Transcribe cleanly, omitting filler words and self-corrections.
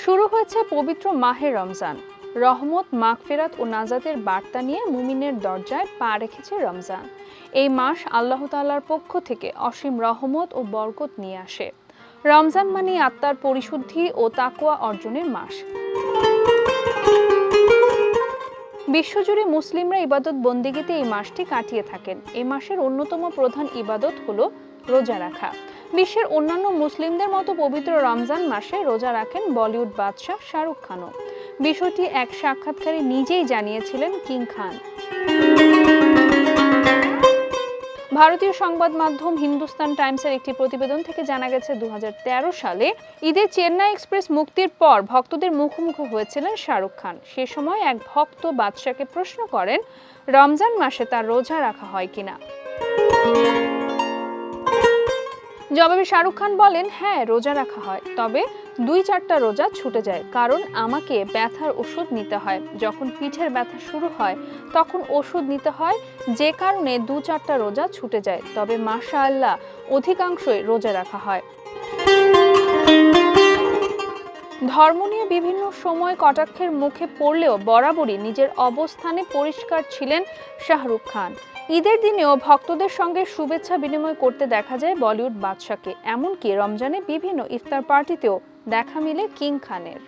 শুরু হয়েছে পবিত্র মাহে রমজান। রহমত, মাগফিরাত ও নাজাতের বার্তা নিয়ে মুমিনের দরজায় পা রেখেছে রমজান। এই মাস আল্লাহ তাআলার পক্ষ থেকে অসীম রহমত ও বরকত নিয়ে আসে। রমজান মানে আত্মার পরিশুদ্ধি ও তাকওয়া অর্জনের মাস। বিশ্বজুড়ে মুসলিমরা ইবাদত বন্দেগীতে এই মাসটি কাটিয়ে থাকেন। এই মাসের অন্যতম প্রধান ইবাদত হলো রোজা রাখা। বিশ্বের অন্যান্য মুসলিমদের মতো পবিত্র রমজান মাসে রোজা রাখেন বলিউড বাদশাহ শাহরুখ খানও। বিষয়টি এক সাক্ষাৎকারে নিজেই জানিয়েছিলেন কিং খান। ভারতীয় সংবাদ মাধ্যম হিন্দুস্তান টাইমসের একটি প্রতিবেদন থেকে জানা গেছে 2013 সালে ঈদে চেন্নাই এক্সপ্রেস মুক্তির পর ভক্তদের মুখোমুখি হয়েছিলেন শাহরুখ খান। সে সময় এক ভক্ত বাদশাকে প্রশ্ন করেন রমজান মাসে তার রোজা রাখা হয় কিনা। জবাবে শাহরুখ খান বলেন, হ্যাঁ, রোজা রাখা হয়, তবে 2-4টা রোজা ছুটে যায়, কারণ আমাকে ব্যথার ওষুধ নিতে হয়। যখন পিঠের ব্যথা শুরু হয় তখন ওষুধ নিতে হয়, যে কারণে 2-4টা রোজা ছুটে যায়, তবে মাশাআল্লাহ অধিকাংশই রোজা রাখা হয়। ধর্ম নিয়ে বিভিন্ন সময় কটাক্ষের মুখে পড়লেও বরাবরই নিজের অবস্থানে পরিষ্কার ছিলেন শাহরুখ খান। ঈদের দিনেও ভক্তদের সঙ্গে শুভেচ্ছা বিনিময় করতে দেখা যায় বলিউড বাদশাকে। এমনকি রমজানে বিভিন্ন ইফতার পার্টিতেও দেখা মিলে কিং খানের।